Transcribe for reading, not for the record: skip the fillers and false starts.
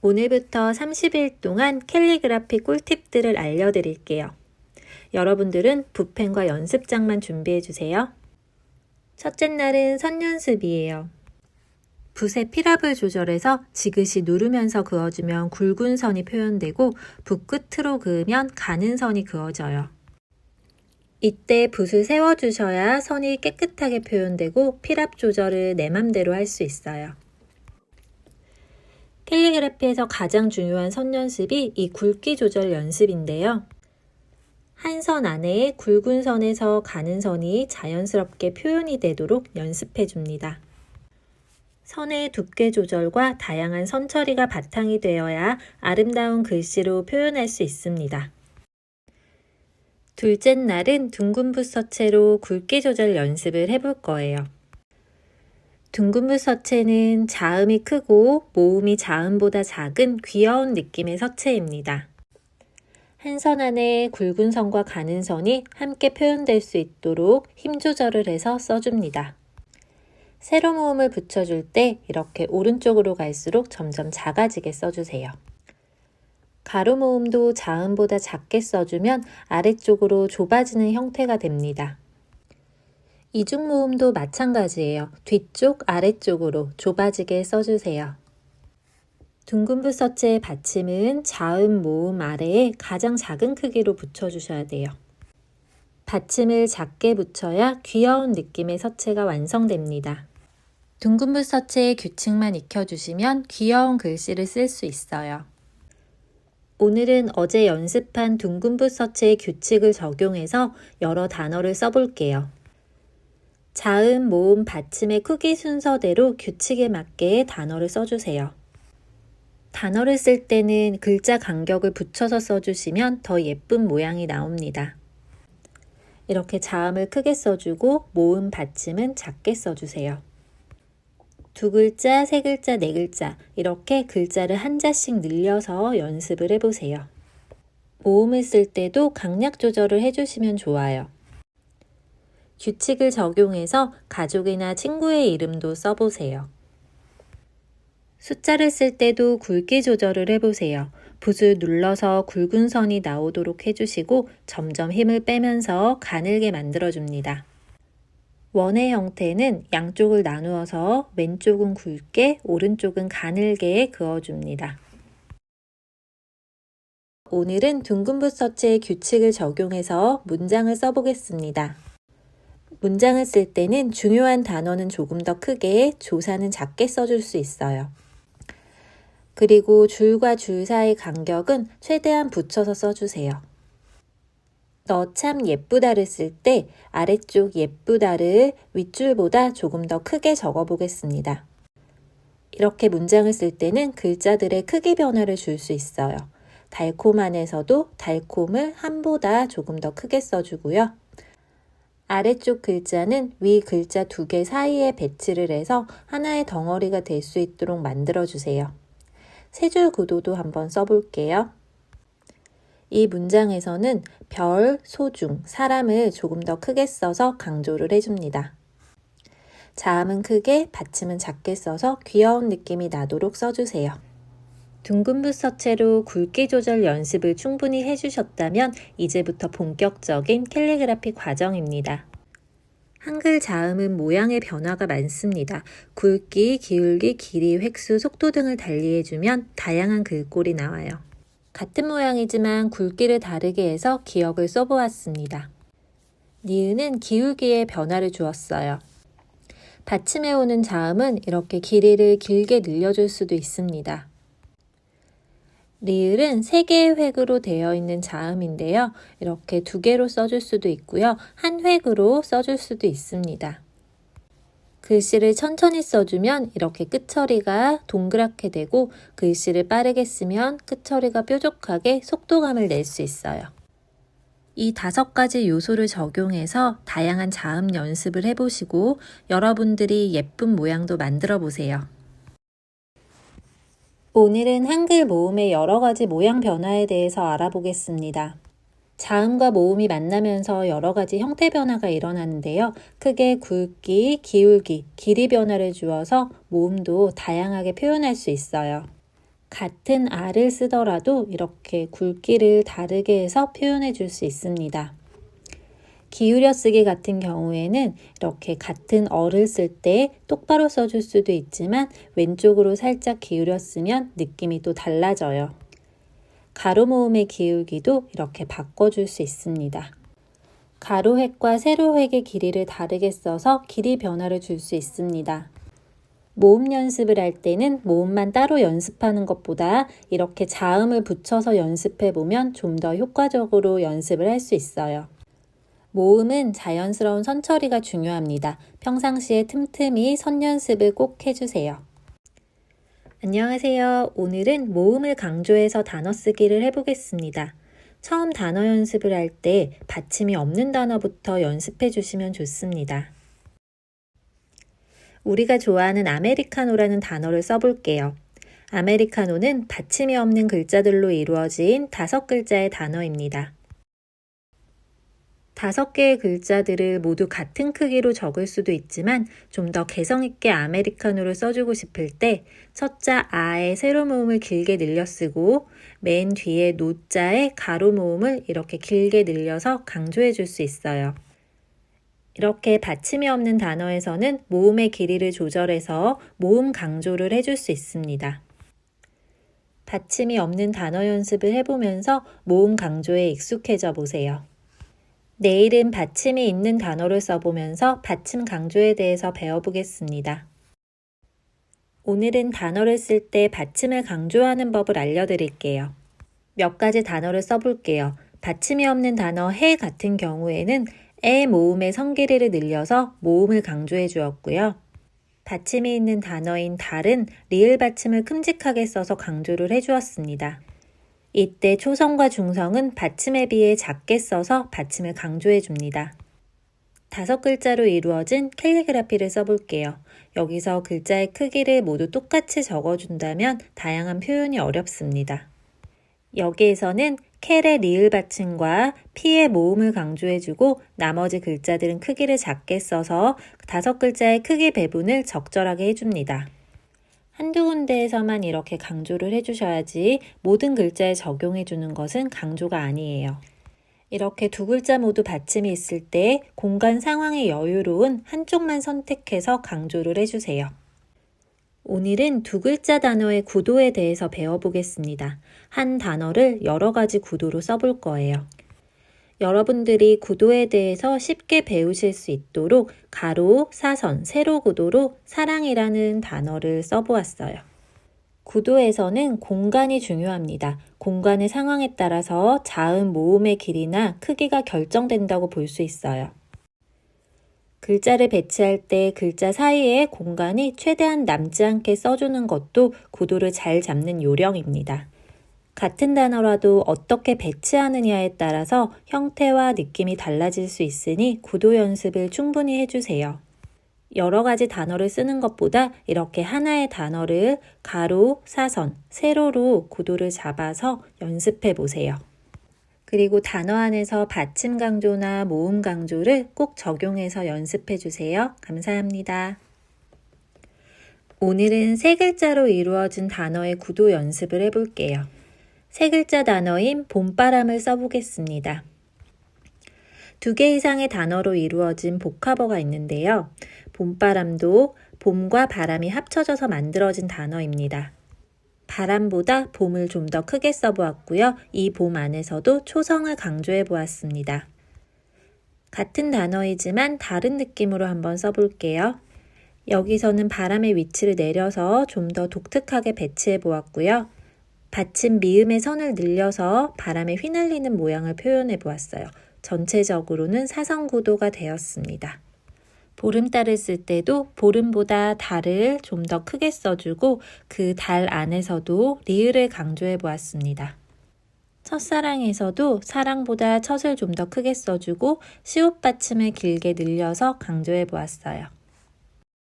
오늘부터 30일 동안 캘리그라피 꿀팁들을 알려드릴게요. 여러분들은 붓펜과 연습장만 준비해주세요. 첫째 날은 선 연습이에요. 붓의 필압을 조절해서 지그시 누르면서 그어주면 굵은 선이 표현되고 붓 끝으로 그으면 가는 선이 그어져요. 이때 붓을 세워주셔야 선이 깨끗하게 표현되고 필압 조절을 내 맘대로 할 수 있어요. 캘리그라피에서 가장 중요한 선 연습이 이 굵기 조절 연습인데요. 한 선 안에 굵은 선에서 가는 선이 자연스럽게 표현이 되도록 연습해 줍니다. 선의 두께 조절과 다양한 선 처리가 바탕이 되어야 아름다운 글씨로 표현할 수 있습니다. 둘째 날은 둥근 붓 서체로 굵기 조절 연습을 해볼 거예요. 둥근 붓 서체는 자음이 크고 모음이 자음보다 작은 귀여운 느낌의 서체입니다. 한 선 안에 굵은 선과 가는 선이 함께 표현될 수 있도록 힘 조절을 해서 써줍니다. 세로 모음을 붙여줄 때 이렇게 오른쪽으로 갈수록 점점 작아지게 써주세요. 가로 모음도 자음보다 작게 써주면 아래쪽으로 좁아지는 형태가 됩니다. 이중 모음도 마찬가지예요. 뒤쪽, 아래쪽으로 좁아지게 써주세요. 둥근 붓 서체의 받침은 자음, 모음 아래에 가장 작은 크기로 붙여주셔야 돼요. 받침을 작게 붙여야 귀여운 느낌의 서체가 완성됩니다. 둥근 붓 서체의 규칙만 익혀주시면 귀여운 글씨를 쓸 수 있어요. 오늘은 어제 연습한 둥근 붓 서체의 규칙을 적용해서 여러 단어를 써볼게요. 자음, 모음, 받침의 크기 순서대로 규칙에 맞게 단어를 써주세요. 단어를 쓸 때는 글자 간격을 붙여서 써주시면 더 예쁜 모양이 나옵니다. 이렇게 자음을 크게 써주고 모음, 받침은 작게 써주세요. 두 글자, 세 글자, 네 글자 이렇게 글자를 한 자씩 늘려서 연습을 해보세요. 모음을 쓸 때도 강약 조절을 해주시면 좋아요. 규칙을 적용해서 가족이나 친구의 이름도 써보세요. 숫자를 쓸 때도 굵기 조절을 해보세요. 붓을 눌러서 굵은 선이 나오도록 해주시고 점점 힘을 빼면서 가늘게 만들어줍니다. 원의 형태는 양쪽을 나누어서 왼쪽은 굵게, 오른쪽은 가늘게 그어줍니다. 오늘은 둥근 붓 서체의 규칙을 적용해서 문장을 써보겠습니다. 문장을 쓸 때는 중요한 단어는 조금 더 크게, 조사는 작게 써줄 수 있어요. 그리고 줄과 줄 사이 간격은 최대한 붙여서 써주세요. 너 참 예쁘다를 쓸 때 아래쪽 예쁘다를 윗줄보다 조금 더 크게 적어보겠습니다. 이렇게 문장을 쓸 때는 글자들의 크기 변화를 줄 수 있어요. 달콤한에서도 달콤을 한보다 조금 더 크게 써주고요. 아래쪽 글자는 위 글자 두 개 사이에 배치를 해서 하나의 덩어리가 될 수 있도록 만들어주세요. 세 줄 구도도 한번 써볼게요. 이 문장에서는 별, 소중, 사람을 조금 더 크게 써서 강조를 해줍니다. 자음은 크게, 받침은 작게 써서 귀여운 느낌이 나도록 써주세요. 둥근 붓 서체로 굵기 조절 연습을 충분히 해주셨다면 이제부터 본격적인 캘리그라피 과정입니다. 한글 자음은 모양의 변화가 많습니다. 굵기, 기울기, 길이, 획수, 속도 등을 달리해주면 다양한 글꼴이 나와요. 같은 모양이지만 굵기를 다르게 해서 기억을 써보았습니다. 니은은 기울기에 변화를 주었어요. 받침에 오는 자음은 이렇게 길이를 길게 늘려줄 수도 있습니다. 리을은 3개의 획으로 되어 있는 자음인데요. 이렇게 2개로 써줄 수도 있고요. 한 획으로 써줄 수도 있습니다. 글씨를 천천히 써주면 이렇게 끝처리가 동그랗게 되고 글씨를 빠르게 쓰면 끝처리가 뾰족하게 속도감을 낼 수 있어요. 이 5가지 요소를 적용해서 다양한 자음 연습을 해보시고 여러분들이 예쁜 모양도 만들어 보세요. 오늘은 한글 모음의 여러 가지 모양 변화에 대해서 알아보겠습니다. 자음과 모음이 만나면서 여러 가지 형태 변화가 일어나는데요. 크게 굵기, 기울기, 길이 변화를 주어서 모음도 다양하게 표현할 수 있어요. 같은 알을 쓰더라도 이렇게 굵기를 다르게 해서 표현해 줄 수 있습니다. 기울여 쓰기 같은 경우에는 이렇게 같은 어를 쓸 때 똑바로 써줄 수도 있지만 왼쪽으로 살짝 기울여 쓰면 느낌이 또 달라져요. 가로 모음의 기울기도 이렇게 바꿔줄 수 있습니다. 가로획과 세로획의 길이를 다르게 써서 길이 변화를 줄 수 있습니다. 모음 연습을 할 때는 모음만 따로 연습하는 것보다 이렇게 자음을 붙여서 연습해 보면 좀 더 효과적으로 연습을 할 수 있어요. 모음은 자연스러운 선 처리가 중요합니다. 평상시에 틈틈이 선 연습을 꼭 해주세요. 안녕하세요. 오늘은 모음을 강조해서 단어 쓰기를 해보겠습니다. 처음 단어 연습을 할 때 받침이 없는 단어부터 연습해 주시면 좋습니다. 우리가 좋아하는 아메리카노라는 단어를 써볼게요. 아메리카노는 받침이 없는 글자들로 이루어진 5글자의 단어입니다. 5개의 글자들을 모두 같은 크기로 적을 수도 있지만 좀 더 개성있게 아메리카노를 써주고 싶을 때 첫자 아의 세로 모음을 길게 늘려 쓰고 맨 뒤에 노자의 가로 모음을 이렇게 길게 늘려서 강조해 줄 수 있어요. 이렇게 받침이 없는 단어에서는 모음의 길이를 조절해서 모음 강조를 해줄 수 있습니다. 받침이 없는 단어 연습을 해보면서 모음 강조에 익숙해져 보세요. 내일은 받침이 있는 단어를 써보면서 받침 강조에 대해서 배워보겠습니다. 오늘은 단어를 쓸 때 받침을 강조하는 법을 알려드릴게요. 몇 가지 단어를 써볼게요. 받침이 없는 단어 해 같은 경우에는 에 모음의 선 길이를 늘려서 모음을 강조해 주었고요. 받침이 있는 단어인 달은 리을 받침을 큼직하게 써서 강조를 해주었습니다. 이때 초성과 중성은 받침에 비해 작게 써서 받침을 강조해 줍니다. 5글자로 이루어진 캘리그라피를 써볼게요. 여기서 글자의 크기를 모두 똑같이 적어준다면 다양한 표현이 어렵습니다. 여기에서는 켈의 리을 받침과 피의 모음을 강조해주고 나머지 글자들은 크기를 작게 써서 5글자의 크기 배분을 적절하게 해줍니다. 한두 군데에서만 이렇게 강조를 해주셔야지 모든 글자에 적용해주는 것은 강조가 아니에요. 이렇게 2글자 모두 받침이 있을 때 공간 상황이 여유로운 한쪽만 선택해서 강조를 해주세요. 오늘은 2글자 단어의 구도에 대해서 배워보겠습니다. 한 단어를 여러 가지 구도로 써볼 거예요. 여러분들이 구도에 대해서 쉽게 배우실 수 있도록 가로, 사선, 세로 구도로 사랑이라는 단어를 써보았어요. 구도에서는 공간이 중요합니다. 공간의 상황에 따라서 자음, 모음의 길이나 크기가 결정된다고 볼 수 있어요. 글자를 배치할 때 글자 사이에 공간이 최대한 남지 않게 써주는 것도 구도를 잘 잡는 요령입니다. 같은 단어라도 어떻게 배치하느냐에 따라서 형태와 느낌이 달라질 수 있으니 구도 연습을 충분히 해주세요. 여러 가지 단어를 쓰는 것보다 이렇게 하나의 단어를 가로, 사선, 세로로 구도를 잡아서 연습해 보세요. 그리고 단어 안에서 받침 강조나 모음 강조를 꼭 적용해서 연습해 주세요. 감사합니다. 오늘은 3글자로 이루어진 단어의 구도 연습을 해볼게요. 3글자 단어인 봄바람을 써보겠습니다. 2개 이상의 단어로 이루어진 복합어가 있는데요. 봄바람도 봄과 바람이 합쳐져서 만들어진 단어입니다. 바람보다 봄을 좀 더 크게 써보았고요. 이 봄 안에서도 초성을 강조해 보았습니다. 같은 단어이지만 다른 느낌으로 한번 써볼게요. 여기서는 바람의 위치를 내려서 좀 더 독특하게 배치해 보았고요. 받침 미음의 선을 늘려서 바람에 휘날리는 모양을 표현해 보았어요. 전체적으로는 사선 구도가 되었습니다. 보름달을 쓸 때도 보름보다 달을 좀 더 크게 써주고 그 달 안에서도 리을을 강조해 보았습니다. 첫사랑에서도 사랑보다 첫을 좀 더 크게 써주고 시옷 받침을 길게 늘려서 강조해 보았어요.